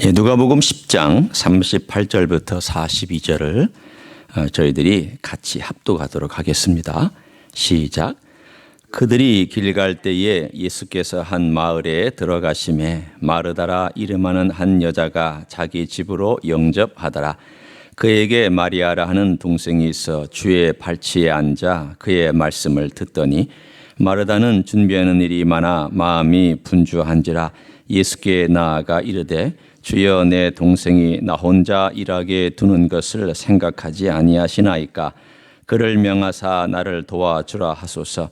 누가복음 10장 38절부터 42절을 저희들이 같이 합독하도록 하겠습니다. 시작. 그들이 길 갈 때에 예수께서 한 마을에 들어가심에 마르다라 이름하는 한 여자가 자기 집으로 영접하더라. 그에게 마리아라 하는 동생이 있어 주의 발치에 앉아 그의 말씀을 듣더니 마르다는 준비하는 일이 많아 마음이 분주한지라 예수께 나아가 이르되 주여 내 동생이 나 혼자 일하게 두는 것을 생각하지 아니하시나이까. 그를 명하사 나를 도와주라 하소서.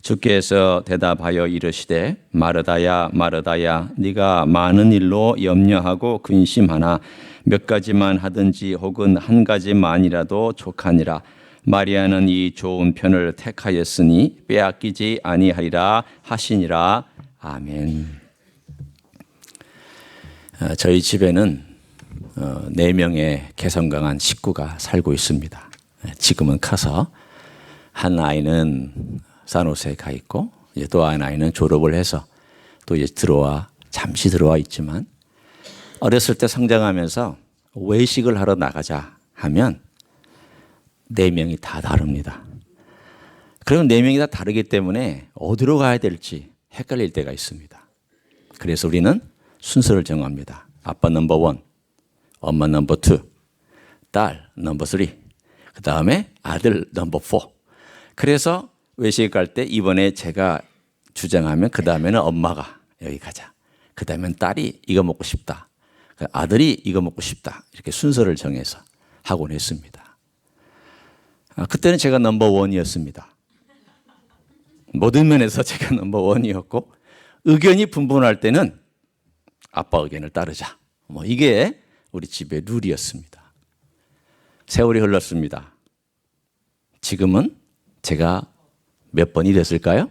주께서 대답하여 이르시되 마르다야 마르다야 네가 많은 일로 염려하고 근심하나 몇 가지만 하든지 혹은 한 가지만이라도 족하니라. 마리아는 이 좋은 편을 택하였으니 빼앗기지 아니하리라 하시니라. 아멘. 저희 집에는 4명의 개성 강한 식구가 살고 있습니다. 지금은 커서 한 아이는 산호세에 가 있고 이제 또 한 아이는 졸업을 해서 또 이제 잠시 들어와 있지만 어렸을 때 성장하면서 외식을 하러 나가자 하면 4명이 다 다릅니다. 그러면 4명이 다 다르기 때문에 어디로 가야 될지 헷갈릴 때가 있습니다. 그래서 우리는 순서를 정합니다. 아빠 넘버 1, 엄마 넘버 2, 딸 넘버 3, 그 다음에 아들 넘버 4. 그래서 외식 갈 때 이번에 제가 주장하면 그 다음에는 엄마가 여기 가자. 그 다음엔 딸이 이거 먹고 싶다. 아들이 이거 먹고 싶다. 이렇게 순서를 정해서 하곤 했습니다. 그때는 제가 넘버 1이었습니다. 모든 면에서 제가 넘버 1이었고 의견이 분분할 때는 아빠 의견을 따르자. 이게 우리 집의 룰이었습니다. 세월이 흘렀습니다. 지금은 제가 몇 번이 됐을까요?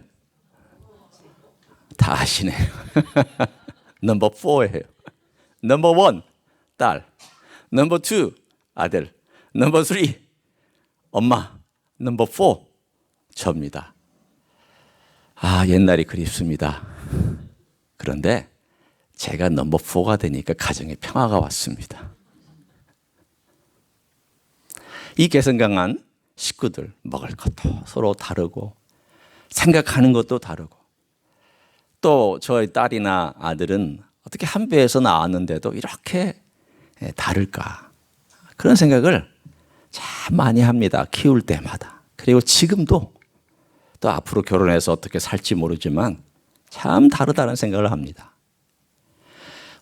다 아시네요. 넘버 4예요. 넘버 1 딸, 넘버 2 아들, 넘버 3 엄마, 넘버 4 저입니다. 옛날이 그립습니다. 그런데 제가 넘버 4가 되니까 가정에 평화가 왔습니다. 이 개성 강한 식구들 먹을 것도 서로 다르고 생각하는 것도 다르고 또 저희 딸이나 아들은 어떻게 한 배에서 나왔는데도 이렇게 다를까 그런 생각을 참 많이 합니다. 키울 때마다. 그리고 지금도 또 앞으로 결혼해서 어떻게 살지 모르지만 참 다르다는 생각을 합니다.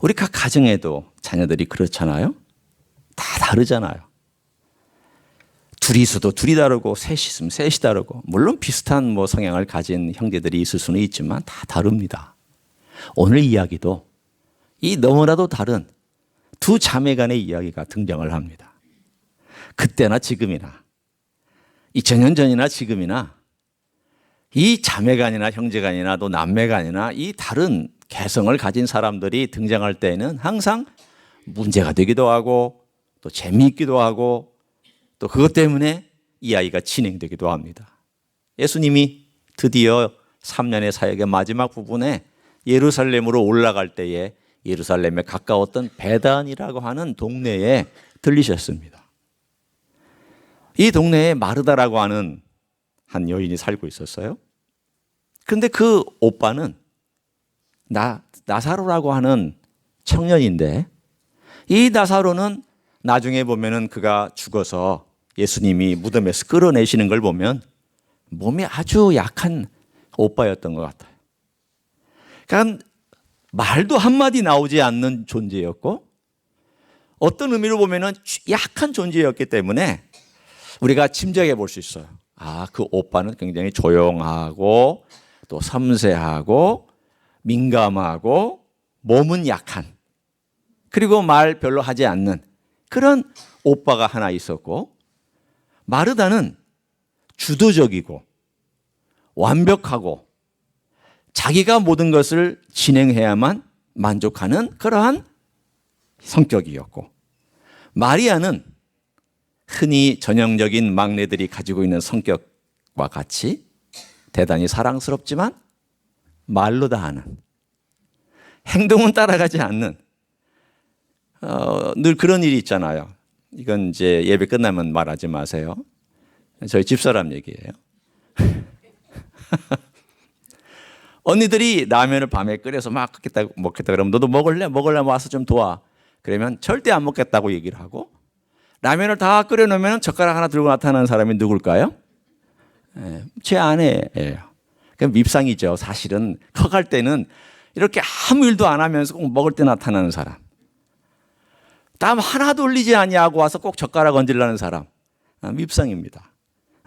우리 각 가정에도 자녀들이 그렇잖아요. 다 다르잖아요. 둘이 있어도 둘이 다르고 셋이 있으면 셋이 다르고 물론 비슷한 성향을 가진 형제들이 있을 수는 있지만 다 다릅니다. 오늘 이야기도 이 너무나도 다른 두 자매 간의 이야기가 등장을 합니다. 그때나 지금이나 2000년 전이나 지금이나 이 자매간이나 형제간이나 또 남매간이나 이 다른 개성을 가진 사람들이 등장할 때는 항상 문제가 되기도 하고 또 재미있기도 하고 또 그것 때문에 이야기가 진행되기도 합니다. 예수님이 드디어 3년의 사역의 마지막 부분에 예루살렘으로 올라갈 때에 예루살렘에 가까웠던 베단이라고 하는 동네에 들리셨습니다. 이 동네에 마르다라고 하는 한 여인이 살고 있었어요. 그런데 그 오빠는 나사로라고 하는 청년인데 이 나사로는 나중에 보면은 그가 죽어서 예수님이 무덤에서 끌어내시는 걸 보면 몸이 아주 약한 오빠였던 것 같아요. 그러니까 말도 한마디 나오지 않는 존재였고 어떤 의미로 보면은 약한 존재였기 때문에 우리가 짐작해 볼 수 있어요. 그 오빠는 굉장히 조용하고 또 섬세하고 민감하고 몸은 약한 그리고 말 별로 하지 않는 그런 오빠가 하나 있었고 마르다는 주도적이고 완벽하고 자기가 모든 것을 진행해야만 만족하는 그러한 성격이었고 마리아는 흔히 전형적인 막내들이 가지고 있는 성격과 같이 대단히 사랑스럽지만 말로 다 하는 행동은 따라가지 않는 늘 그런 일이 있잖아요. 이건 이제 예배 끝나면 말하지 마세요. 저희 집사람 얘기예요. 언니들이 라면을 밤에 끓여서 막 먹겠다 그러면 너도 먹을래? 먹으려면 와서 좀 도와. 그러면 절대 안 먹겠다고 얘기를 하고 라면을 다 끓여놓으면 젓가락 하나 들고 나타나는 사람이 누굴까요? 제 아내예요. 그럼 밉상이죠. 사실은 커갈 때는 이렇게 아무 일도 안 하면서 꼭 먹을 때 나타나는 사람. 땀 하나도 흘리지 않냐고 와서 꼭 젓가락 얹으려는 사람. 밉상입니다.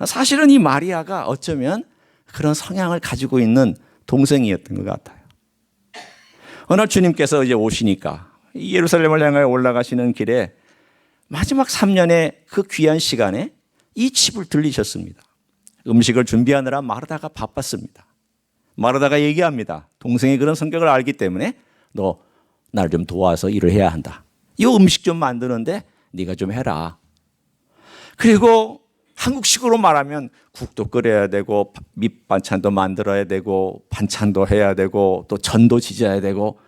사실은 이 마리아가 어쩌면 그런 성향을 가지고 있는 동생이었던 것 같아요. 어느 날 주님께서 이제 오시니까 예루살렘을 향하여 올라가시는 길에 마지막 3년의 그 귀한 시간에 이 집을 들리셨습니다. 음식을 준비하느라 마르다가 바빴습니다. 마르다가 얘기합니다. 동생이 그런 성격을 알기 때문에 너 날 좀 도와서 일을 해야 한다. 이 음식 좀 만드는데 네가 좀 해라. 그리고 한국식으로 말하면 국도 끓여야 되고 밑반찬도 만들어야 되고 반찬도 해야 되고 또 전도 지져야 되고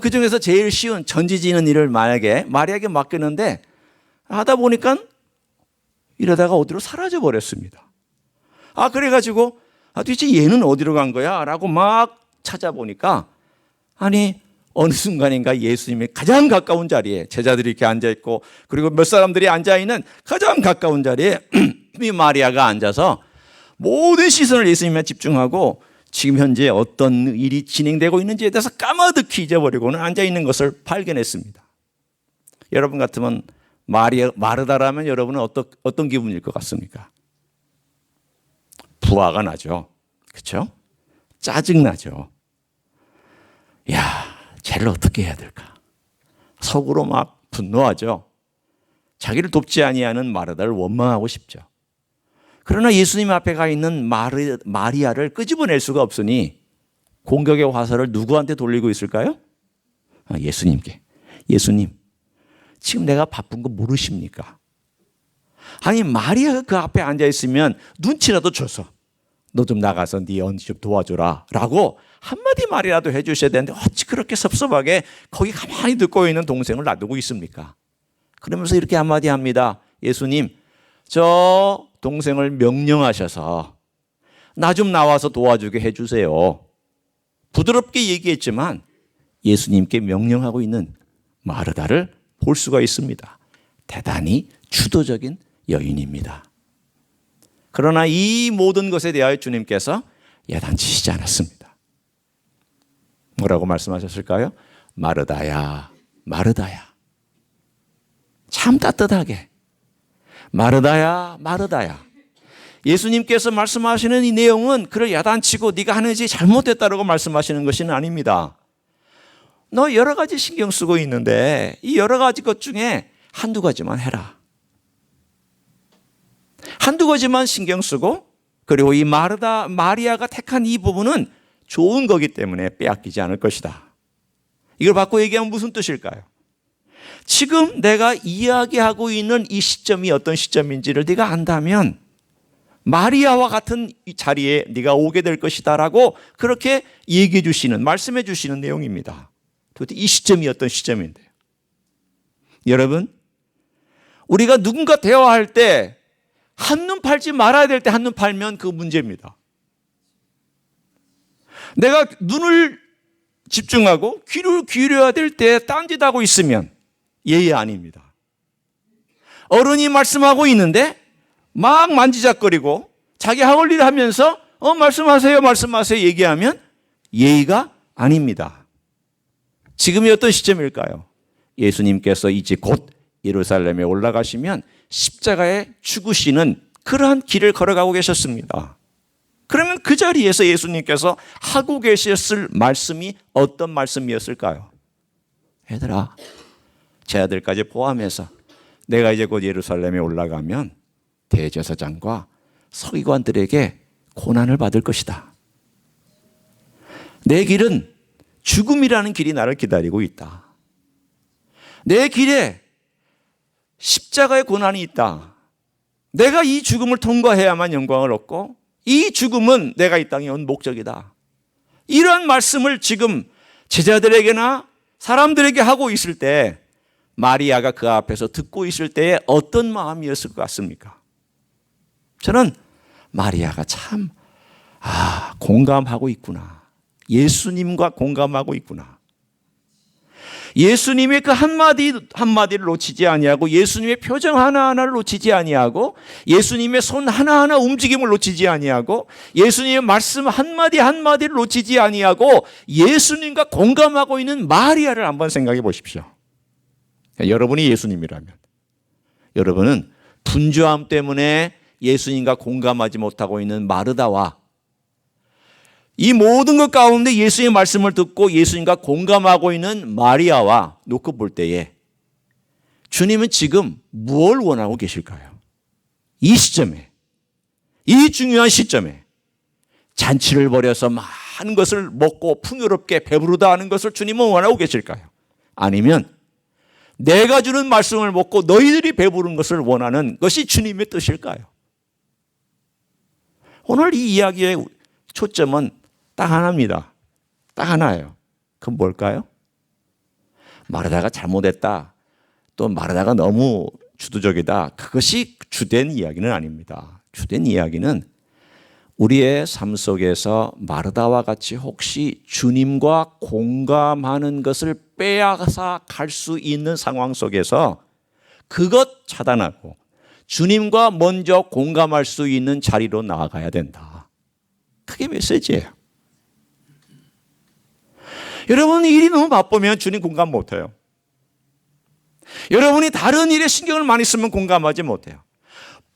그중에서 제일 쉬운 전 지지는 일을 만약에 마리아에게 맡겼는데 하다 보니까 이러다가 어디로 사라져 버렸습니다. 그래가지고 도대체 얘는 어디로 간 거야? 라고 막 찾아보니까 어느 순간인가 예수님의 가장 가까운 자리에 제자들이 이렇게 앉아있고 그리고 몇 사람들이 앉아있는 가장 가까운 자리에 이 마리아가 앉아서 모든 시선을 예수님에 집중하고 지금 현재 어떤 일이 진행되고 있는지에 대해서 까마득히 잊어버리고는 앉아있는 것을 발견했습니다. 여러분 같으면 마르다라면 여러분은 어떤 기분일 것 같습니까? 부하가 나죠. 그렇죠? 짜증나죠. 쟤를 어떻게 해야 될까? 속으로 막 분노하죠. 자기를 돕지 아니하는 마르다를 원망하고 싶죠. 그러나 예수님 앞에 가 있는 마리아를 끄집어낼 수가 없으니 공격의 화살을 누구한테 돌리고 있을까요? 예수님께. 예수님, 지금 내가 바쁜 거 모르십니까? 마리아가 그 앞에 앉아있으면 눈치라도 줘서 너 좀 나가서 네 언니 좀 도와줘라 라고 한마디 말이라도 해주셔야 되는데 어찌 그렇게 섭섭하게 거기 가만히 듣고 있는 동생을 놔두고 있습니까? 그러면서 이렇게 한마디 합니다. 예수님, 저 동생을 명령하셔서 나 좀 나와서 도와주게 해주세요. 부드럽게 얘기했지만 예수님께 명령하고 있는 마르다를 볼 수가 있습니다. 대단히 주도적인 여인입니다. 그러나 이 모든 것에 대하여 주님께서 야단치시지 않았습니다. 뭐라고 말씀하셨을까요? 마르다야, 마르다야. 참 따뜻하게. 마르다야, 마르다야. 예수님께서 말씀하시는 이 내용은 그를 야단치고 네가 하는 짓이 잘못됐다고 말씀하시는 것은 아닙니다. 너 여러 가지 신경 쓰고 있는데 이 여러 가지 것 중에 한두 가지만 해라. 한두 가지만 신경 쓰고 그리고 이 마리아가 택한 이 부분은 좋은 거기 때문에 빼앗기지 않을 것이다. 이걸 바꿔 얘기하면 무슨 뜻일까요? 지금 내가 이야기하고 있는 이 시점이 어떤 시점인지를 네가 안다면 마리아와 같은 이 자리에 네가 오게 될 것이다 라고 그렇게 얘기해 주시는, 말씀해 주시는 내용입니다. 도대체 이 시점이 어떤 시점인데요? 여러분, 우리가 누군가 대화할 때 한눈 팔지 말아야 될 때 한눈 팔면 그 문제입니다. 내가 눈을 집중하고 귀를 기울여야 될 때 딴짓하고 있으면 예의 아닙니다. 어른이 말씀하고 있는데 막 만지작거리고 자기 하올 일을 하면서 말씀하세요 말씀하세요 얘기하면 예의가 아닙니다. 지금이 어떤 시점일까요? 예수님께서 이제 곧 예루살렘에 올라가시면 십자가에 죽으시는 그러한 길을 걸어가고 계셨습니다. 그러면 그 자리에서 예수님께서 하고 계셨을 말씀이 어떤 말씀이었을까요? 얘들아, 제 아들까지 포함해서 내가 이제 곧 예루살렘에 올라가면 대제사장과 서기관들에게 고난을 받을 것이다. 내 길은 죽음이라는 길이 나를 기다리고 있다. 내 길에 십자가의 고난이 있다. 내가 이 죽음을 통과해야만 영광을 얻고 이 죽음은 내가 이 땅에 온 목적이다. 이러한 말씀을 지금 제자들에게나 사람들에게 하고 있을 때 마리아가 그 앞에서 듣고 있을 때에 어떤 마음이었을 것 같습니까? 저는 마리아가 참 공감하고 있구나. 예수님과 공감하고 있구나. 예수님의 그 한마디를 놓치지 아니하고 예수님의 표정 하나하나를 놓치지 아니하고 예수님의 손 하나하나 움직임을 놓치지 아니하고 예수님의 말씀 한마디를 놓치지 아니하고 예수님과 공감하고 있는 마리아를 한번 생각해 보십시오. 여러분이 예수님이라면 여러분은 분주함 때문에 예수님과 공감하지 못하고 있는 마르다와 이 모든 것 가운데 예수님의 말씀을 듣고 예수님과 공감하고 있는 마리아와 놓고 볼 때에 주님은 지금 무엇을 원하고 계실까요? 이 시점에, 이 중요한 시점에 잔치를 벌여서 많은 것을 먹고 풍요롭게 배부르다 하는 것을 주님은 원하고 계실까요? 아니면 내가 주는 말씀을 먹고 너희들이 배부른 것을 원하는 것이 주님의 뜻일까요? 오늘 이 이야기의 초점은 딱 하나입니다. 딱 하나예요. 그건 뭘까요? 마르다가 잘못했다. 또 마르다가 너무 주도적이다. 그것이 주된 이야기는 아닙니다. 주된 이야기는 우리의 삶 속에서 마르다와 같이 혹시 주님과 공감하는 것을 빼앗아 갈 수 있는 상황 속에서 그것 차단하고 주님과 먼저 공감할 수 있는 자리로 나아가야 된다. 그게 메시지예요. 여러분 일이 너무 바쁘면 주님 공감 못해요. 여러분이 다른 일에 신경을 많이 쓰면 공감하지 못해요.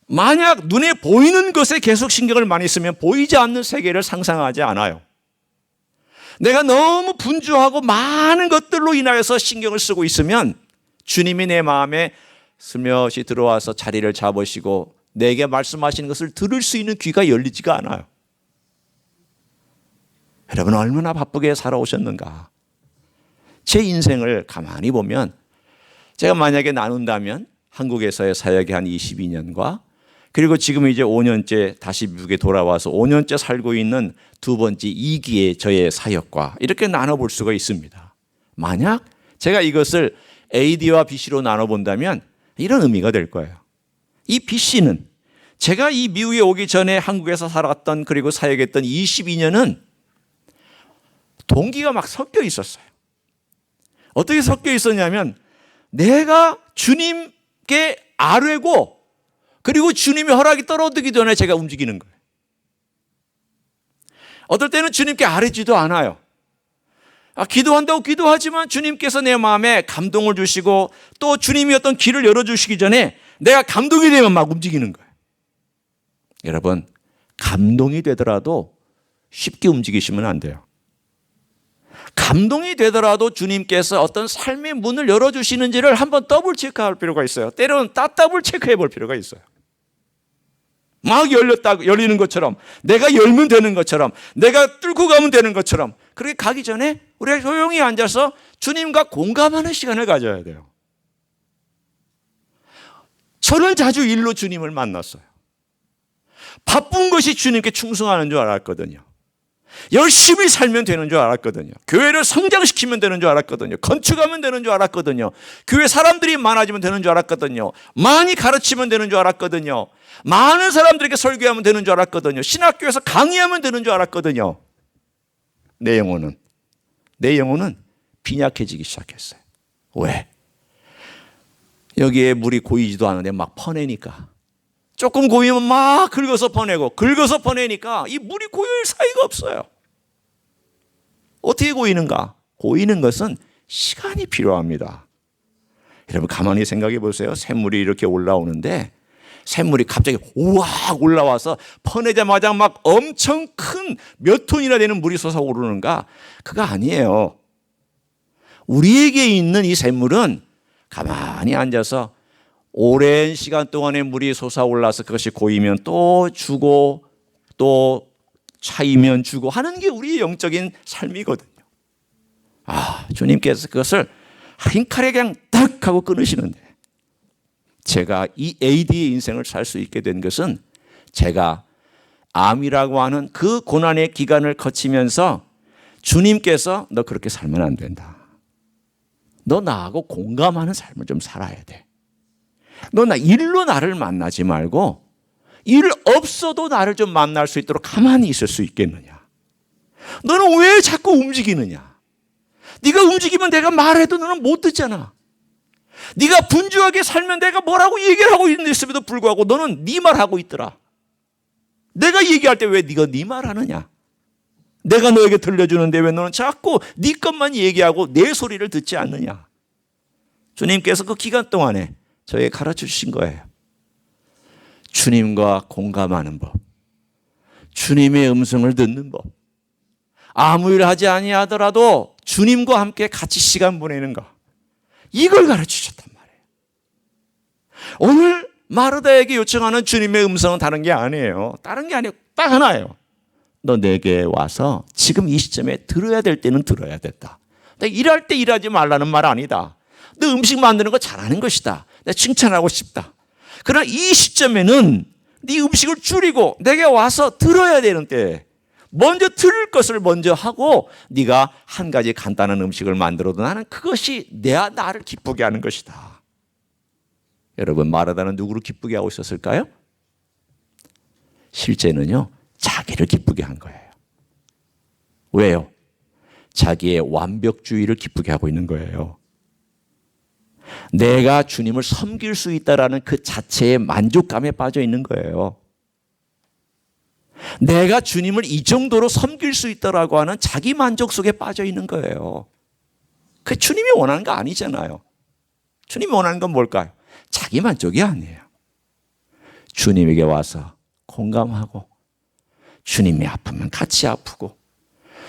만약 눈에 보이는 것에 계속 신경을 많이 쓰면 보이지 않는 세계를 상상하지 않아요. 내가 너무 분주하고 많은 것들로 인하여서 신경을 쓰고 있으면 주님이 내 마음에 스며시 들어와서 자리를 잡으시고 내게 말씀하시는 것을 들을 수 있는 귀가 열리지가 않아요. 여러분 얼마나 바쁘게 살아오셨는가. 제 인생을 가만히 보면 제가 만약에 나눈다면 한국에서의 사역이 한 22년과 그리고 지금 이제 5년째 다시 미국에 돌아와서 5년째 살고 있는 두 번째 2기의 저의 사역과 이렇게 나눠볼 수가 있습니다. 만약 제가 이것을 AD와 BC로 나눠본다면 이런 의미가 될 거예요. 이 BC는 제가 이 미국에 오기 전에 한국에서 살았던 그리고 사역했던 22년은 동기가 막 섞여 있었어요. 어떻게 섞여 있었냐면 내가 주님께 아뢰고 그리고 주님의 허락이 떨어지기 전에 제가 움직이는 거예요. 어떨 때는 주님께 아뢰지도 않아요. 기도한다고 기도하지만 주님께서 내 마음에 감동을 주시고 또 주님이 어떤 길을 열어주시기 전에 내가 감동이 되면 막 움직이는 거예요. 여러분 감동이 되더라도 쉽게 움직이시면 안 돼요. 감동이 되더라도 주님께서 어떤 삶의 문을 열어주시는지를 한번 더블 체크할 필요가 있어요. 때로는 더블 체크해 볼 필요가 있어요. 막 열리는 것처럼 내가 열면 되는 것처럼 내가 뚫고 가면 되는 것처럼 그렇게 가기 전에 우리가 조용히 앉아서 주님과 공감하는 시간을 가져야 돼요. 저는 자주 일로 주님을 만났어요. 바쁜 것이 주님께 충성하는 줄 알았거든요. 열심히 살면 되는 줄 알았거든요. 교회를 성장시키면 되는 줄 알았거든요. 건축하면 되는 줄 알았거든요. 교회 사람들이 많아지면 되는 줄 알았거든요. 많이 가르치면 되는 줄 알았거든요. 많은 사람들에게 설교하면 되는 줄 알았거든요. 신학교에서 강의하면 되는 줄 알았거든요. 내 영혼은 빈약해지기 시작했어요. 왜? 여기에 물이 고이지도 않은데 막 퍼내니까. 조금 고이면 막 긁어서 퍼내니까 이 물이 고일 사이가 없어요. 어떻게 고이는가? 고이는 것은 시간이 필요합니다. 여러분 가만히 생각해 보세요. 샘물이 이렇게 올라오는데 샘물이 갑자기 우악 올라와서 퍼내자마자 막 엄청 큰 몇 톤이나 되는 물이 솟아오르는가? 그거 아니에요. 우리에게 있는 이 샘물은 가만히 앉아서 오랜 시간 동안의 물이 솟아올라서 그것이 고이면 또 주고 또 차이면 주고 하는 게 우리의 영적인 삶이거든요. 주님께서 그것을 한 칼에 그냥 딱 하고 끊으시는데 제가 이 AD의 인생을 살 수 있게 된 것은 제가 암이라고 하는 그 고난의 기간을 거치면서 주님께서 너 그렇게 살면 안 된다. 너 나하고 공감하는 삶을 좀 살아야 돼. 너 일로 나를 만나지 말고 일 없어도 나를 좀 만날 수 있도록 가만히 있을 수 있겠느냐. 너는 왜 자꾸 움직이느냐. 네가 움직이면 내가 말해도 너는 못 듣잖아. 네가 분주하게 살면 내가 뭐라고 얘기를 하고 있는데도 불구하고 너는 네 말하고 있더라. 내가 얘기할 때 왜 네가 네 말하느냐. 내가 너에게 들려주는데 왜 너는 자꾸 네 것만 얘기하고 내 소리를 듣지 않느냐. 주님께서 그 기간 동안에 저에게 가르쳐 주신 거예요. 주님과 공감하는 법, 주님의 음성을 듣는 법, 아무 일 하지 아니하더라도 주님과 함께 같이 시간 보내는 것, 이걸 가르쳐 주셨단 말이에요. 오늘 마르다에게 요청하는 주님의 음성은 다른 게 아니에요. 다른 게 아니고 딱 하나예요. 너 내게 와서 지금 이 시점에 들어야 될 때는 들어야 된다. 내가 일할 때 일하지 말라는 말 아니다. 너 음식 만드는 거 잘하는 것이다. 내가 칭찬하고 싶다. 그러나 이 시점에는 네 음식을 줄이고 내게 와서 들어야 되는 때 먼저 들을 것을 먼저 하고 네가 한 가지 간단한 음식을 만들어도 나는 그것이 나를 기쁘게 하는 것이다. 여러분, 마르다는 누구를 기쁘게 하고 있었을까요? 실제는요, 자기를 기쁘게 한 거예요. 왜요? 자기의 완벽주의를 기쁘게 하고 있는 거예요. 내가 주님을 섬길 수 있다라는 그 자체의 만족감에 빠져 있는 거예요. 내가 주님을 이 정도로 섬길 수 있다라고 하는 자기 만족 속에 빠져 있는 거예요. 그 주님이 원하는 거 아니잖아요. 주님이 원하는 건 뭘까요? 자기 만족이 아니에요. 주님에게 와서 공감하고 주님이 아프면 같이 아프고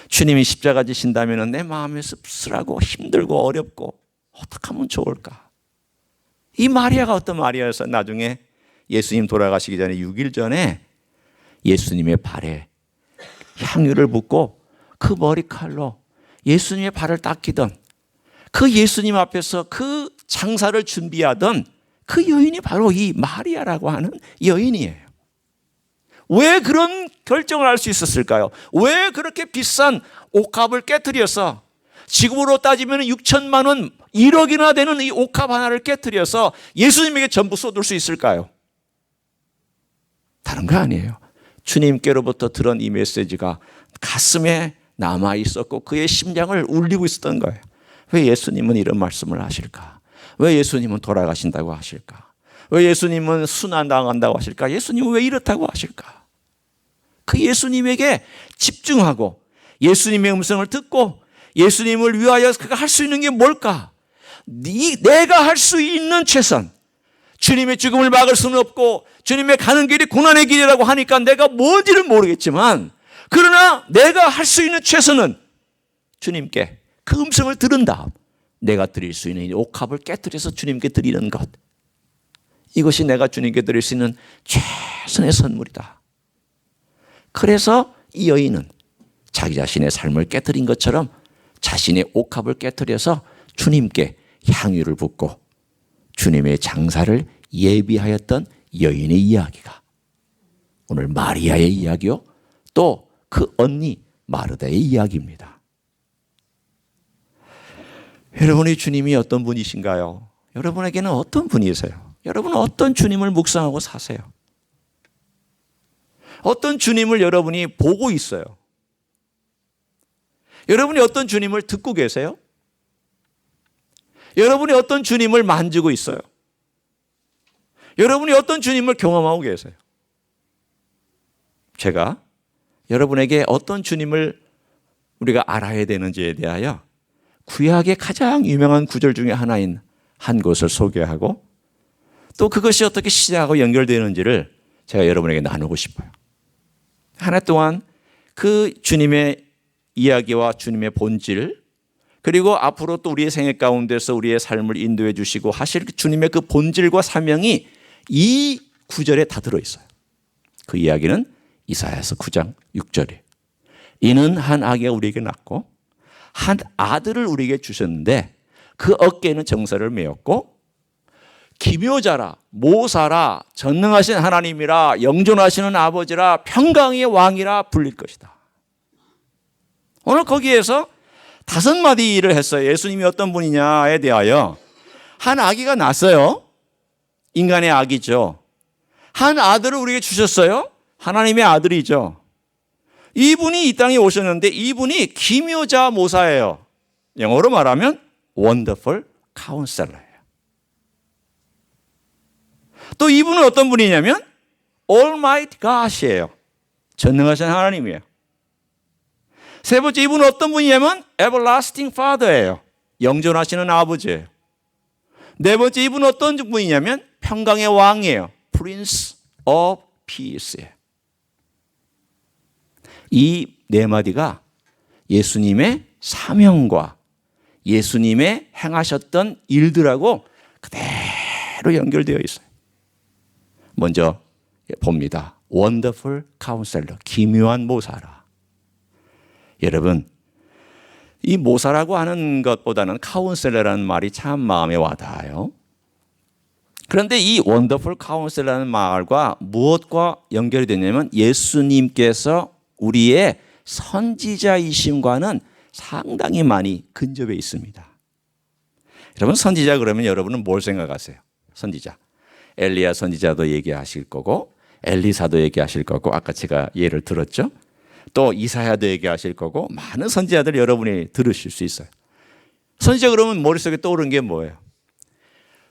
주님이 십자가 지신다면 내 마음이 씁쓸하고 힘들고 어렵고 어떻게 하면 좋을까? 이 마리아가 어떤 마리아여서 나중에 예수님 돌아가시기 전에 6일 전에 예수님의 발에 향유를 붓고 그 머리칼로 예수님의 발을 닦이던 그 예수님 앞에서 그 장사를 준비하던 그 여인이 바로 이 마리아라고 하는 여인이에요. 왜 그런 결정을 할 수 있었을까요? 왜 그렇게 비싼 옥합을 깨트려서 지금으로 따지면 6천만 원, 1억이나 되는 이 옥합 하나를 깨트려서 예수님에게 전부 쏟을 수 있을까요? 다른 거 아니에요. 주님께로부터 들은 이 메시지가 가슴에 남아 있었고 그의 심장을 울리고 있었던 거예요. 왜 예수님은 이런 말씀을 하실까? 왜 예수님은 돌아가신다고 하실까? 왜 예수님은 순환당한다고 하실까? 예수님은 왜 이렇다고 하실까? 그 예수님에게 집중하고 예수님의 음성을 듣고 예수님을 위하여 그가 할 수 있는 게 뭘까? 내가 할 수 있는 최선. 주님의 죽음을 막을 수는 없고 주님의 가는 길이 고난의 길이라고 하니까 내가 뭔지는 모르겠지만 그러나 내가 할 수 있는 최선은 주님께 그 음성을 들은 다음 내가 드릴 수 있는 이 옥합을 깨트려서 주님께 드리는 것. 이것이 내가 주님께 드릴 수 있는 최선의 선물이다. 그래서 이 여인은 자기 자신의 삶을 깨트린 것처럼 자신의 옥합을 깨트려서 주님께 향유를 붓고 주님의 장사를 예비하였던 여인의 이야기가 오늘 마리아의 이야기요, 또 그 언니 마르다의 이야기입니다. 여러분의 주님이 어떤 분이신가요? 여러분에게는 어떤 분이세요? 여러분은 어떤 주님을 묵상하고 사세요? 어떤 주님을 여러분이 보고 있어요? 여러분이 어떤 주님을 듣고 계세요? 여러분이 어떤 주님을 만지고 있어요? 여러분이 어떤 주님을 경험하고 계세요? 제가 여러분에게 어떤 주님을 우리가 알아야 되는지에 대하여 구약의 가장 유명한 구절 중에 하나인 한 곳을 소개하고 또 그것이 어떻게 시작하고 연결되는지를 제가 여러분에게 나누고 싶어요. 한 해 동안 그 주님의 이야기와 주님의 본질, 그리고 앞으로 또 우리의 생애 가운데서 우리의 삶을 인도해 주시고 하실 주님의 그 본질과 사명이 이 구절에 다 들어있어요. 그 이야기는 이사야서 9장 6절이에요. 이는 한 아기가 우리에게 낳고 한 아들을 우리에게 주셨는데 그 어깨에는 정사를 메었고 기묘자라 모사라 전능하신 하나님이라 영존하시는 아버지라 평강의 왕이라 불릴 것이다. 오늘 거기에서 5마디를 했어요. 예수님이 어떤 분이냐에 대하여. 한 아기가 났어요. 인간의 아기죠. 한 아들을 우리에게 주셨어요. 하나님의 아들이죠. 이분이 이 땅에 오셨는데 이분이 기묘자 모사예요. 영어로 말하면 Wonderful Counselor예요. 또 이분은 어떤 분이냐면 Almighty God이에요. 전능하신 하나님이에요. 세 번째, 이분은 어떤 분이냐면 Everlasting Father예요. 영존하시는 아버지예요. 네 번째, 이분은 어떤 분이냐면 평강의 왕이에요. Prince of Peace예요. 이 네 마디가 예수님의 사명과 예수님의 행하셨던 일들하고 그대로 연결되어 있어요. 먼저 봅니다. Wonderful Counselor, 기묘한 모사라. 여러분, 이 모사라고 하는 것보다는 카운셀러라는 말이 참 마음에 와닿아요. 그런데 이 Wonderful Counselor라는 말과 무엇과 연결이 되냐면 예수님께서 우리의 선지자이심과는 상당히 많이 근접해 있습니다. 여러분, 선지자 그러면 여러분은 뭘 생각하세요? 선지자. 엘리야 선지자도 얘기하실 거고 엘리사도 얘기하실 거고 아까 제가 예를 들었죠. 또 이사야도 얘기하실 거고 많은 선지자들 여러분이 들으실 수 있어요. 선지자 그러면 머릿속에 떠오르는 게 뭐예요?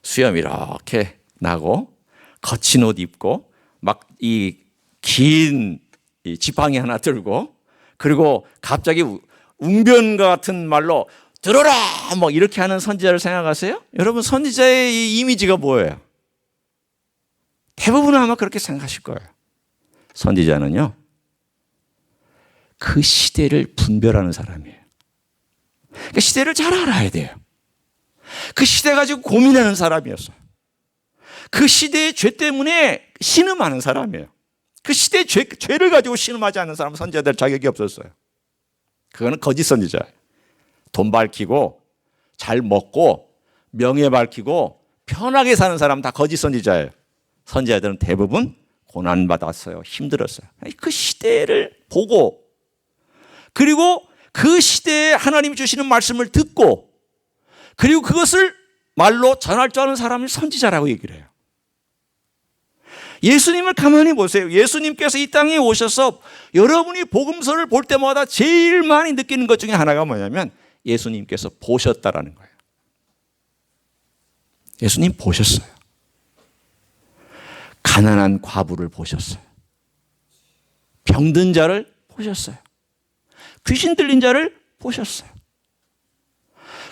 수염 이렇게 나고 거친 옷 입고 막 이 긴 지팡이 하나 들고 그리고 갑자기 웅변 같은 말로 들어라 뭐 이렇게 하는 선지자를 생각하세요? 여러분, 선지자의 이 이미지가 뭐예요? 대부분은 아마 그렇게 생각하실 거예요. 선지자는요, 그 시대를 분별하는 사람이에요. 그 시대를 잘 알아야 돼요. 그 시대 가지고 고민하는 사람이었어요. 그 시대의 죄 때문에 신음하는 사람이에요. 그 시대의 죄를 가지고 신음하지 않는 사람은 선지자들 자격이 없었어요. 그거는 거짓 선지자예요. 돈 밝히고 잘 먹고 명예 밝히고 편하게 사는 사람은 다 거짓 선지자예요. 선지자들은 대부분 고난받았어요. 힘들었어요. 그 시대를 보고 그리고 그 시대에 하나님이 주시는 말씀을 듣고 그리고 그것을 말로 전할 줄 아는 사람이 선지자라고 얘기를 해요. 예수님을 가만히 보세요. 예수님께서 이 땅에 오셔서 여러분이 복음서를 볼 때마다 제일 많이 느끼는 것 중에 하나가 뭐냐면 예수님께서 보셨다라는 거예요. 예수님 보셨어요. 가난한 과부를 보셨어요. 병든 자를 보셨어요. 귀신 들린 자를 보셨어요.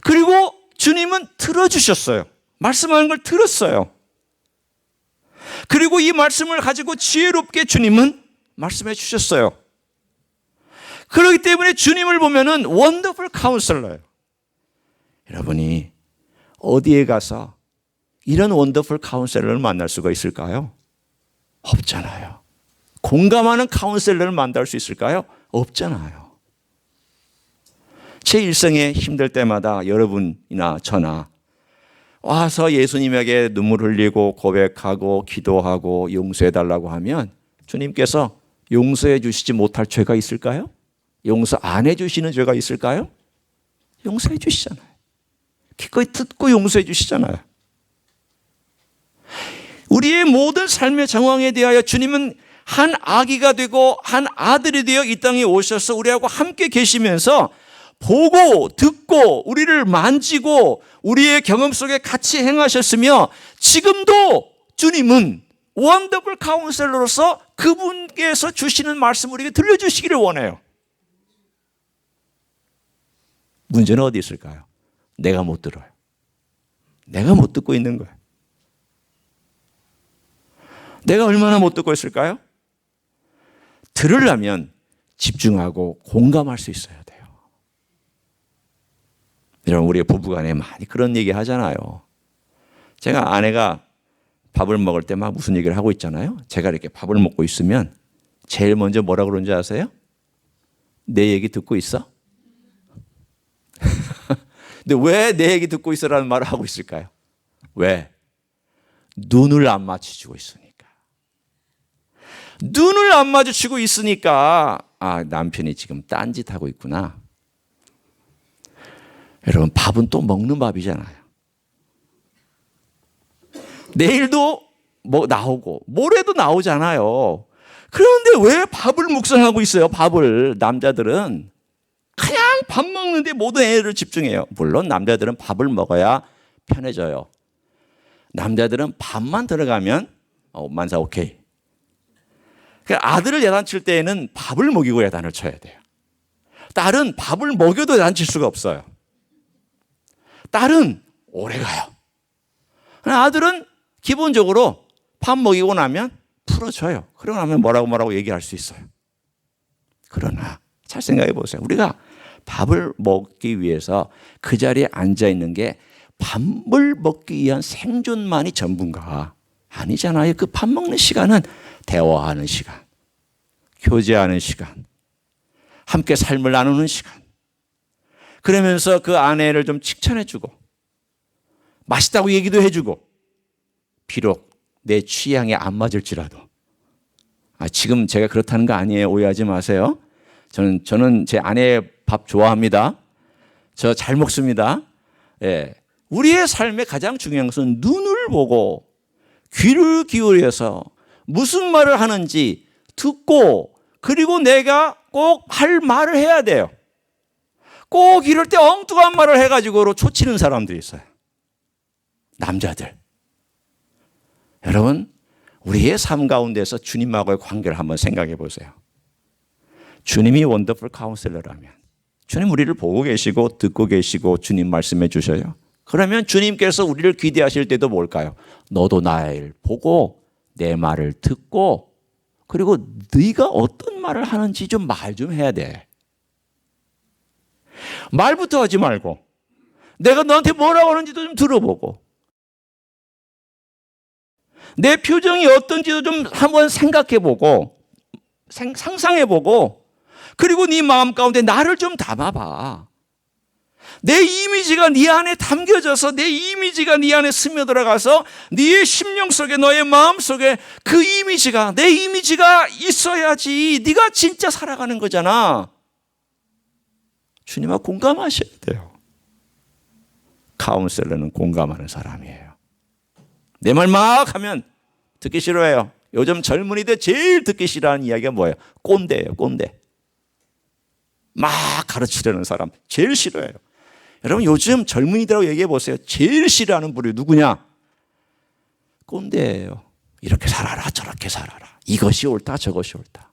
그리고 주님은 들어주셨어요. 말씀하는 걸 들었어요. 그리고 이 말씀을 가지고 지혜롭게 주님은 말씀해 주셨어요. 그렇기 때문에 주님을 보면은 원더풀 카운슬러예요. 여러분이 어디에 가서 이런 원더풀 카운셀러를 만날 수가 있을까요? 없잖아요. 공감하는 카운셀러를 만날 수 있을까요? 없잖아요. 제 일생에 힘들 때마다 여러분이나 저나 와서 예수님에게 눈물 흘리고 고백하고 기도하고 용서해 달라고 하면 주님께서 용서해 주시지 못할 죄가 있을까요? 용서 안 해 주시는 죄가 있을까요? 용서해 주시잖아요. 기꺼이 듣고 용서해 주시잖아요. 우리의 모든 삶의 정황에 대하여 주님은 한 아기가 되고 한 아들이 되어 이 땅에 오셔서 우리하고 함께 계시면서 보고 듣고 우리를 만지고 우리의 경험 속에 같이 행하셨으며 지금도 주님은 원더풀 카운셀러로서 그분께서 주시는 말씀 우리에게 들려주시기를 원해요. 문제는 어디 있을까요? 내가 못 들어요. 내가 못 듣고 있는 거예요. 내가 얼마나 못 듣고 있을까요? 들으려면 집중하고 공감할 수 있어야 돼요. 여러분, 우리 부부간에 많이 그런 얘기 하잖아요. 제가 아내가 밥을 먹을 때 막 무슨 얘기를 하고 있잖아요. 제가 이렇게 밥을 먹고 있으면 제일 먼저 뭐라 그러는지 아세요? 내 얘기 듣고 있어? 근데 왜 내 얘기 듣고 있어라는 말을 하고 있을까요? 왜? 눈을 안 마주치고 있으니까. 눈을 안 마주치고 있으니까 아, 남편이 지금 딴짓하고 있구나. 여러분, 밥은 또 먹는 밥이잖아요. 내일도 뭐 나오고 모레도 나오잖아요. 그런데 왜 밥을 묵상하고 있어요? 밥을. 남자들은 그냥 밥 먹는데 모든 에너지를 집중해요. 물론 남자들은 밥을 먹어야 편해져요. 남자들은 밥만 들어가면 만사 오케이. 그러니까 아들을 야단칠 때에는 밥을 먹이고 야단을 쳐야 돼요. 딸은 밥을 먹여도 야단칠 수가 없어요. 딸은 오래 가요. 아들은 기본적으로 밥 먹이고 나면 풀어줘요. 그러고 나면 뭐라고 얘기할 수 있어요. 그러나 잘 생각해 보세요. 우리가 밥을 먹기 위해서 그 자리에 앉아 있는 게 밥을 먹기 위한 생존만이 전부인가? 아니잖아요. 그 밥 먹는 시간은 대화하는 시간, 교제하는 시간, 함께 삶을 나누는 시간. 그러면서 그 아내를 좀 칭찬해주고 맛있다고 얘기도 해주고, 비록 내 취향에 안 맞을지라도. 지금 제가 그렇다는 거 아니에요. 오해하지 마세요. 저는 제 아내 밥 좋아합니다. 저 잘 먹습니다. 예. 우리의 삶의 가장 중요한 것은 눈을 보고 귀를 기울여서 무슨 말을 하는지 듣고, 그리고 내가 꼭 할 말을 해야 돼요. 꼭 이럴 때 엉뚱한 말을 해가지고 초치는 사람들이 있어요. 남자들. 여러분, 우리의 삶 가운데서 주님하고의 관계를 한번 생각해 보세요. 주님이 원더풀 카운셀러라면, 주님 우리를 보고 계시고 듣고 계시고 주님 말씀해 주셔요. 그러면 주님께서 우리를 기대하실 때도 뭘까요? 너도 나를 보고 내 말을 듣고, 그리고 네가 어떤 말을 하는지 좀 말 좀 해야 돼. 말부터 하지 말고 내가 너한테 뭐라고 하는지도 좀 들어보고, 내 표정이 어떤지도 좀 한번 생각해보고 상상해보고, 그리고 네 마음 가운데 나를 좀 담아봐. 내 이미지가 네 안에 담겨져서, 내 이미지가 네 안에 스며들어가서 네의 심령 속에, 너의 마음 속에 그 이미지가, 내 이미지가 있어야지 네가 진짜 살아가는 거잖아. 주님과 공감하셔야 돼요. 카운셀러는 공감하는 사람이에요. 내 말 막 하면 듣기 싫어해요. 요즘 젊은이들 제일 듣기 싫어하는 이야기가 뭐예요? 꼰대예요, 꼰대. 막 가르치려는 사람 제일 싫어해요. 여러분, 요즘 젊은이들하고 얘기해 보세요. 제일 싫어하는 부류 누구냐? 꼰대예요. 이렇게 살아라, 저렇게 살아라. 이것이 옳다, 저것이 옳다.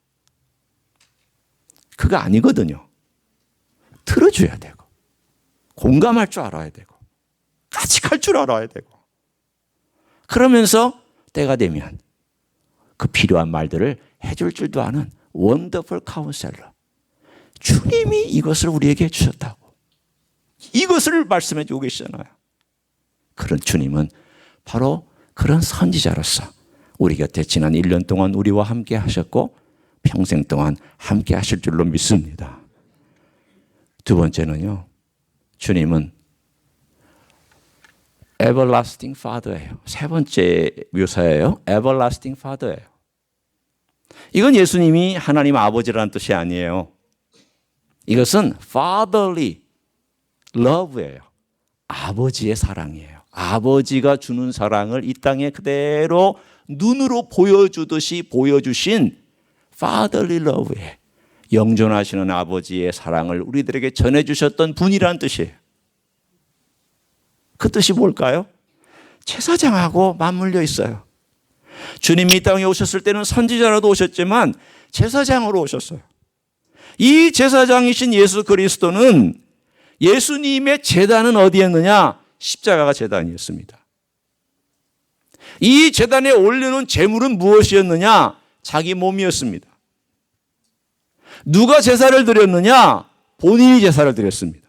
그거 아니거든요. 들어줘야 되고, 공감할 줄 알아야 되고, 같이 갈 줄 알아야 되고, 그러면서 때가 되면 그 필요한 말들을 해줄 줄도 아는 원더풀 카운셀러. 주님이 이것을 우리에게 주셨다고. 이것을 말씀해 주고 계시잖아요. 그런 주님은 바로 그런 선지자로서 우리 곁에 지난 1년 동안 우리와 함께 하셨고 평생 동안 함께 하실 줄로 믿습니다. 두 번째는요, 주님은 everlasting father예요. 세 번째 묘사예요. everlasting father예요. 이건 예수님이 하나님 아버지라는 뜻이 아니에요. 이것은 fatherly love예요. 아버지의 사랑이에요. 아버지가 주는 사랑을 이 땅에 그대로 눈으로 보여주듯이 보여주신 fatherly love예요. 영존하시는 아버지의 사랑을 우리들에게 전해주셨던 분이라는 뜻이에요. 그 뜻이 뭘까요? 제사장하고 맞물려 있어요. 주님이 이 땅에 오셨을 때는 선지자로도 오셨지만 제사장으로 오셨어요. 이 제사장이신 예수 그리스도는, 예수님의 제단은 어디였느냐? 십자가가 제단이었습니다. 이 제단에 올려놓은 제물은 무엇이었느냐? 자기 몸이었습니다. 누가 제사를 드렸느냐? 본인이 제사를 드렸습니다.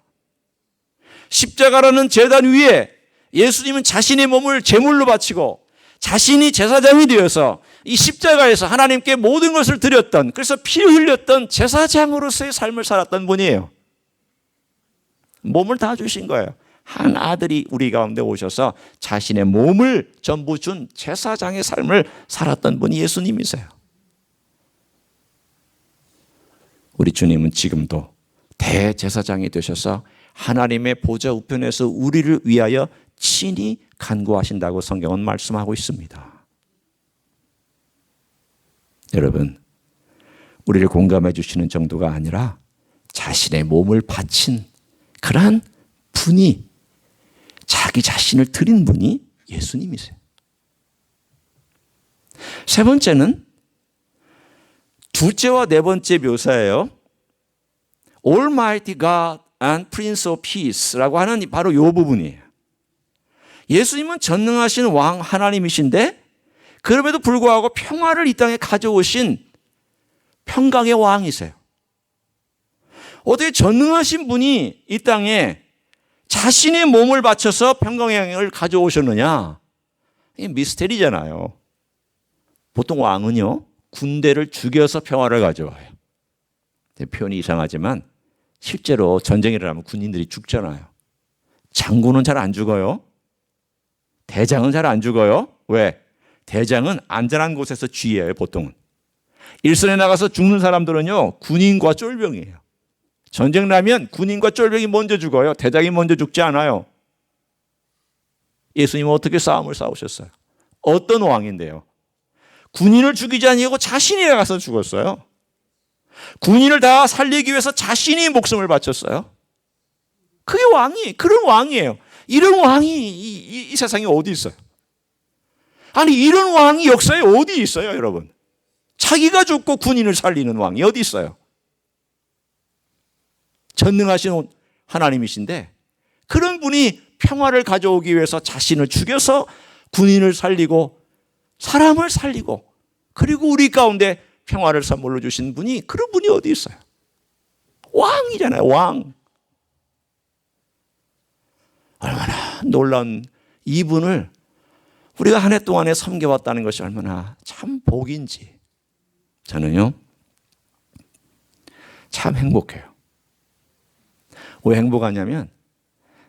십자가라는 제단 위에 예수님은 자신의 몸을 제물로 바치고 자신이 제사장이 되어서 이 십자가에서 하나님께 모든 것을 드렸던, 그래서 피 흘렸던 제사장으로서의 삶을 살았던 분이에요. 몸을 다 주신 거예요. 한 아들이 우리 가운데 오셔서 자신의 몸을 전부 준 제사장의 삶을 살았던 분이 예수님이세요. 우리 주님은 지금도 대제사장이 되셔서 하나님의 보좌 우편에서 우리를 위하여 친히 간구하신다고 성경은 말씀하고 있습니다. 여러분, 우리를 공감해 주시는 정도가 아니라 자신의 몸을 바친 그러한 분이, 자기 자신을 드린 분이 예수님이세요. 세 번째는 둘째와 네 번째 묘사예요. Almighty God and Prince of Peace라고 하는 바로 이 부분이에요. 예수님은 전능하신 왕 하나님이신데 그럼에도 불구하고 평화를 이 땅에 가져오신 평강의 왕이세요. 어떻게 전능하신 분이 이 땅에 자신의 몸을 바쳐서 평강을 가져오셨느냐? 이게 미스테리잖아요. 보통 왕은요, 군대를 죽여서 평화를 가져와요. 표현이 이상하지만 실제로 전쟁이 일어나면 군인들이 죽잖아요. 장군은 잘 안 죽어요. 대장은 잘 안 죽어요. 왜? 대장은 안전한 곳에서 쥐예요, 보통은. 일선에 나가서 죽는 사람들은요, 군인과 쫄병이에요. 전쟁 나면 군인과 쫄병이 먼저 죽어요. 대장이 먼저 죽지 않아요. 예수님은 어떻게 싸움을 싸우셨어요? 어떤 왕인데요? 군인을 죽이지 아니하고 자신이 나가서 죽었어요. 군인을 다 살리기 위해서 자신이 목숨을 바쳤어요. 그게 그런 왕이에요. 이런 왕이 이 세상에 어디 있어요? 아니, 이런 왕이 역사에 어디 있어요, 여러분? 자기가 죽고 군인을 살리는 왕이 어디 있어요? 전능하신 하나님이신데 그런 분이 평화를 가져오기 위해서 자신을 죽여서 군인을 살리고 사람을 살리고 그리고 우리 가운데 평화를 선물로 주신 분이, 그런 분이 어디 있어요? 왕이잖아요, 왕. 얼마나 놀라운 이분을 우리가 한 해 동안에 섬겨왔다는 것이 얼마나 참 복인지 저는요 참 행복해요. 왜 행복하냐면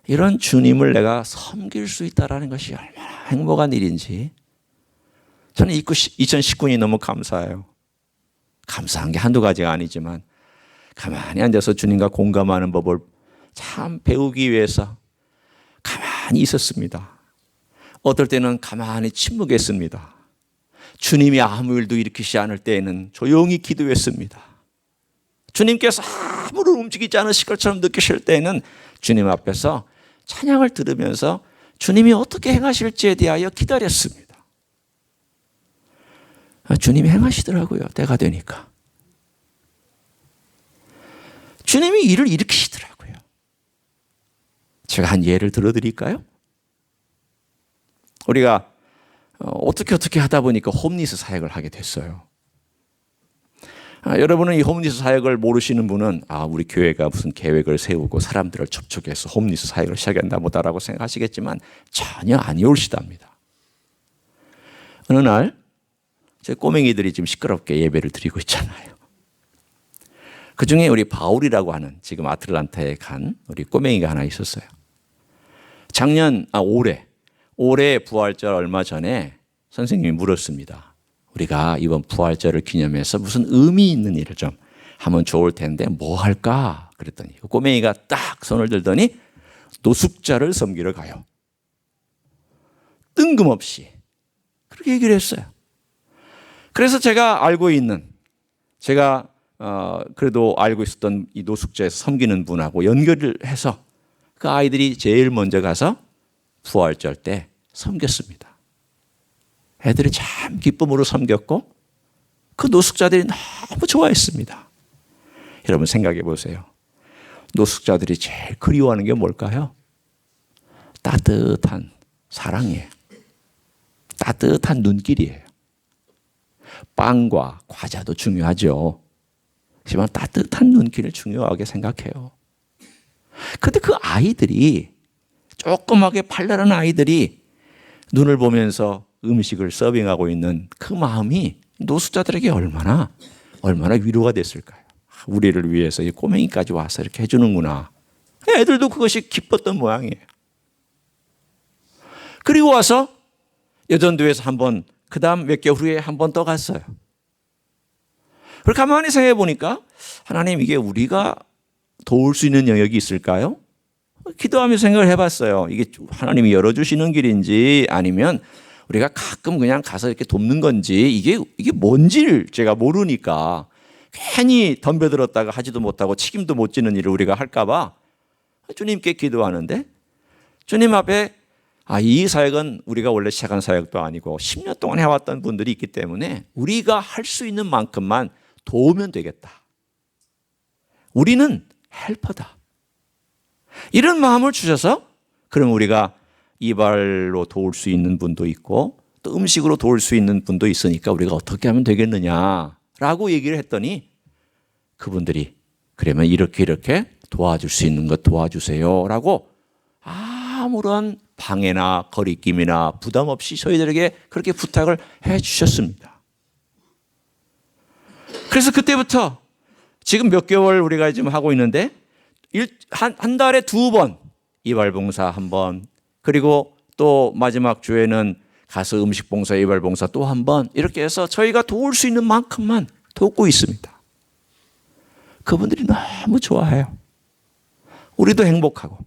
이런 주님을 내가 섬길 수 있다는 것이 얼마나 행복한 일인지 저는 2019년이 너무 감사해요. 감사한 게 한두 가지가 아니지만 가만히 앉아서 주님과 공감하는 법을 참 배우기 위해서 가만히 있었습니다. 어떨 때는 가만히 침묵했습니다. 주님이 아무 일도 일으키지 않을 때에는 조용히 기도했습니다. 주님께서 아무런 움직이지 않으실 것처럼 느끼실 때에는 주님 앞에서 찬양을 들으면서 주님이 어떻게 행하실지에 대하여 기다렸습니다. 주님이 행하시더라고요. 때가 되니까. 주님이 일을 일으키시더라고요. 제가 한 예를 들어드릴까요? 우리가 어떻게 하다 보니까 홈리스 사역을 하게 됐어요. 여러분은 이 홈리스 사역을 모르시는 분은 우리 교회가 무슨 계획을 세우고 사람들을 접촉해서 홈리스 사역을 시작했나 보다라고 생각하시겠지만 전혀 아니올시답니다. 어느 날 제 꼬맹이들이 지금 시끄럽게 예배를 드리고 있잖아요. 그중에 우리 바울이라고 하는 지금 아틀란타에 간 우리 꼬맹이가 하나 있었어요. 올해 부활절 얼마 전에 선생님이 물었습니다. 우리가 이번 부활절을 기념해서 무슨 의미 있는 일을 좀 하면 좋을 텐데 뭐 할까? 그랬더니 꼬맹이가 딱 손을 들더니 노숙자를 섬기러 가요. 뜬금없이 그렇게 얘기를 했어요. 그래서 제가 그래도 알고 있었던 이 노숙자에서 섬기는 분하고 연결을 해서 그 아이들이 제일 먼저 가서 부활절 때 섬겼습니다. 애들이 참 기쁨으로 섬겼고 그 노숙자들이 너무 좋아했습니다. 여러분 생각해 보세요. 노숙자들이 제일 그리워하는 게 뭘까요? 따뜻한 사랑이에요. 따뜻한 눈길이에요. 빵과 과자도 중요하죠. 하지만 따뜻한 눈길을 중요하게 생각해요. 그런데 그 아이들이, 조그맣게 발랄한 아이들이 눈을 보면서 음식을 서빙하고 있는 그 마음이 노숙자들에게 얼마나 위로가 됐을까요? 우리를 위해서 이 꼬맹이까지 와서 이렇게 해주는구나. 애들도 그것이 기뻤던 모양이에요. 그리고 와서 여전도에서 한번, 그 다음 몇 개월 후에 한 번 더 갔어요. 그리고 가만히 생각해 보니까 하나님, 이게 우리가 도울 수 있는 영역이 있을까요? 기도하면서 생각을 해봤어요. 이게 하나님이 열어주시는 길인지 아니면 우리가 가끔 그냥 가서 이렇게 돕는 건지 이게 뭔지를 제가 모르니까 괜히 덤벼들었다가 하지도 못하고 책임도 못 지는 일을 우리가 할까봐 주님께 기도하는데 주님 앞에 이 사역은 우리가 원래 시작한 사역도 아니고 10년 동안 해왔던 분들이 있기 때문에 우리가 할 수 있는 만큼만 도우면 되겠다. 우리는 헬퍼다. 이런 마음을 주셔서 그럼 우리가 이발로 도울 수 있는 분도 있고 또 음식으로 도울 수 있는 분도 있으니까 우리가 어떻게 하면 되겠느냐라고 얘기를 했더니 그분들이 그러면 이렇게 도와줄 수 있는 것 도와주세요라고 아무런 방해나 거리낌이나 부담 없이 저희들에게 그렇게 부탁을 해 주셨습니다. 그래서 그때부터 지금 몇 개월 우리가 지금 하고 있는데 한 달에 2번 이발봉사 1번 그리고 또 마지막 주에는 가서 음식봉사 이발봉사 또 1번 이렇게 해서 저희가 도울 수 있는 만큼만 돕고 있습니다. 그분들이 너무 좋아해요. 우리도 행복하고.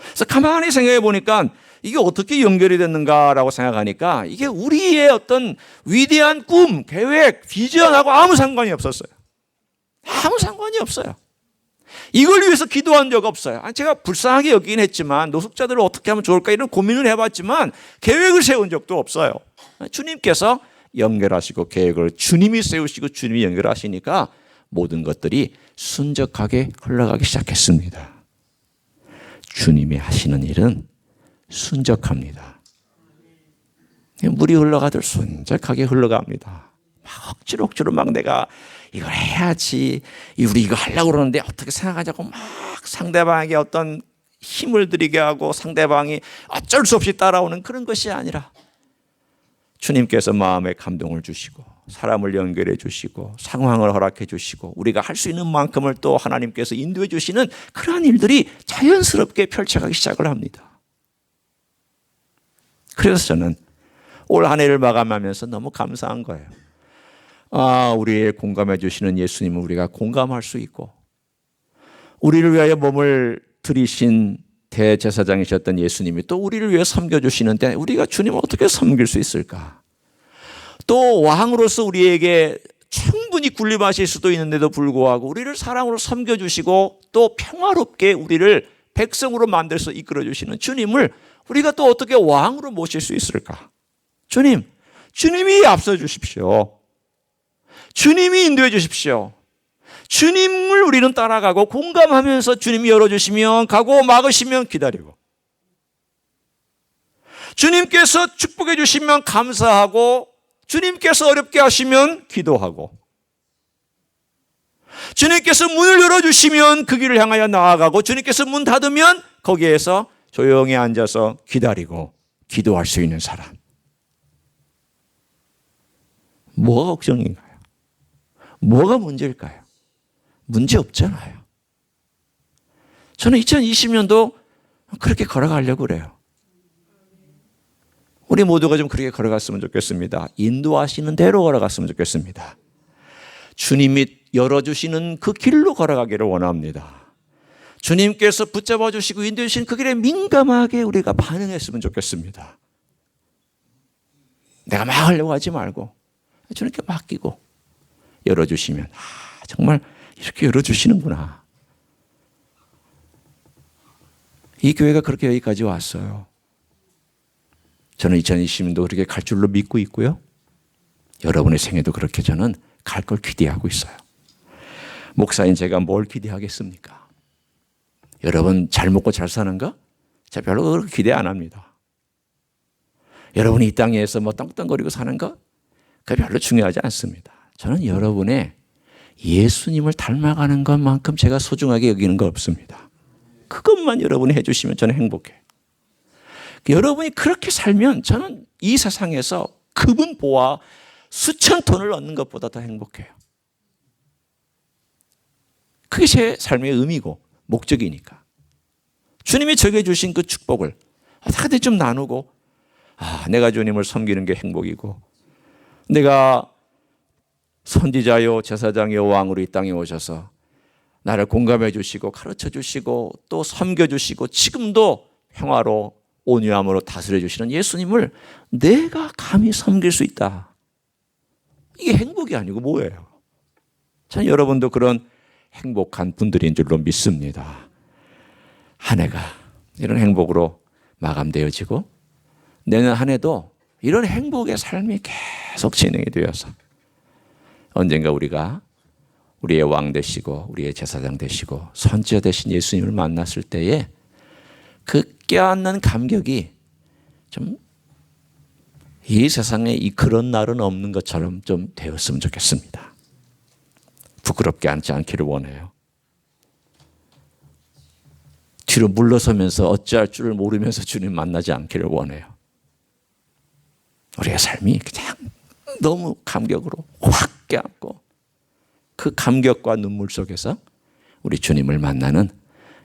그래서 가만히 생각해 보니까 이게 어떻게 연결이 됐는가라고 생각하니까 이게 우리의 어떤 위대한 꿈, 계획, 비전하고 아무 상관이 없었어요. 아무 상관이 없어요. 이걸 위해서 기도한 적 없어요. 제가 불쌍하게 여기긴 했지만 노숙자들을 어떻게 하면 좋을까 이런 고민을 해봤지만 계획을 세운 적도 없어요. 주님께서 연결하시고 계획을 주님이 세우시고 주님이 연결하시니까 모든 것들이 순적하게 흘러가기 시작했습니다. 주님이 하시는 일은 순적합니다. 물이 흘러가듯 순적하게 흘러갑니다. 막 억지로 막 내가 이걸 해야지 우리 이거 하려고 그러는데 어떻게 생각하자고 막 상대방에게 어떤 힘을 들이게 하고 상대방이 어쩔 수 없이 따라오는 그런 것이 아니라 주님께서 마음에 감동을 주시고 사람을 연결해 주시고 상황을 허락해 주시고 우리가 할 수 있는 만큼을 또 하나님께서 인도해 주시는 그러한 일들이 자연스럽게 펼쳐가기 시작을 합니다. 그래서 저는 올 한 해를 마감하면서 너무 감사한 거예요. 우리의 공감해 주시는 예수님을 우리가 공감할 수 있고 우리를 위하여 몸을 들이신 대제사장이셨던 예수님이 또 우리를 위해 섬겨주시는데 우리가 주님을 어떻게 섬길 수 있을까? 또 왕으로서 우리에게 충분히 군림하실 수도 있는데도 불구하고 우리를 사랑으로 섬겨주시고 또 평화롭게 우리를 백성으로 만들어서 이끌어주시는 주님을 우리가 또 어떻게 왕으로 모실 수 있을까? 주님이 앞서 주십시오. 주님이 인도해 주십시오. 주님을 우리는 따라가고 공감하면서 주님이 열어주시면 가고 막으시면 기다리고 주님께서 축복해 주시면 감사하고 주님께서 어렵게 하시면 기도하고 주님께서 문을 열어주시면 그 길을 향하여 나아가고 주님께서 문 닫으면 거기에서 조용히 앉아서 기다리고 기도할 수 있는 사람. 뭐가 걱정인가요? 뭐가 문제일까요? 문제 없잖아요. 저는 2020년도 그렇게 걸어가려고 그래요. 우리 모두가 좀 그렇게 걸어갔으면 좋겠습니다. 인도하시는 대로 걸어갔으면 좋겠습니다. 주님이 열어주시는 그 길로 걸어가기를 원합니다. 주님께서 붙잡아 주시고 인도해 주신 그 길에 민감하게 우리가 반응했으면 좋겠습니다. 내가 막 하려고 하지 말고 주님께 맡기고 열어주시면 정말 이렇게 열어주시는구나. 이 교회가 그렇게 여기까지 왔어요. 저는 2020년도 그렇게 갈 줄로 믿고 있고요. 여러분의 생애도 그렇게 저는 갈 걸 기대하고 있어요. 목사인 제가 뭘 기대하겠습니까? 여러분 잘 먹고 잘 사는가? 제가 별로 그렇게 기대 안 합니다. 여러분이 이 땅에서 뭐 떵떵거리고 사는가? 그게 별로 중요하지 않습니다. 저는 여러분의 예수님을 닮아가는 것만큼 제가 소중하게 여기는 거 없습니다. 그것만 여러분이 해주시면 저는 행복해요. 여러분이 그렇게 살면 저는 이 세상에서 그분 보아 수천 톤을 얻는 것보다 더 행복해요. 그게 제 삶의 의미고 목적이니까. 주님이 저에게 주신 그 축복을 다들 좀 나누고 내가 주님을 섬기는 게 행복이고 내가 선지자요 제사장요 왕으로 이 땅에 오셔서 나를 공감해 주시고 가르쳐 주시고 또 섬겨 주시고 지금도 평화로 온유함으로 다스려 주시는 예수님을 내가 감히 섬길 수 있다. 이게 행복이 아니고 뭐예요? 전 여러분도 그런 행복한 분들인 줄로 믿습니다. 한 해가 이런 행복으로 마감되어지고 내년 한 해도 이런 행복의 삶이 계속 진행이 되어서 언젠가 우리가 우리의 왕 되시고 우리의 제사장 되시고 선지자 되신 예수님을 만났을 때에 그 껴안는 감격이 좀 이 세상에 그런 날은 없는 것처럼 좀 되었으면 좋겠습니다. 부끄럽게 앉지 않기를 원해요. 뒤로 물러서면서 어찌할 줄을 모르면서 주님 만나지 않기를 원해요. 우리의 삶이 그냥 너무 감격으로 확 껴안고 그 감격과 눈물 속에서 우리 주님을 만나는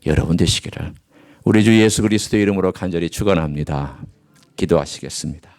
여러분 되시기를 우리 주 예수 그리스도의 이름으로 간절히 축원합니다. 기도하시겠습니다.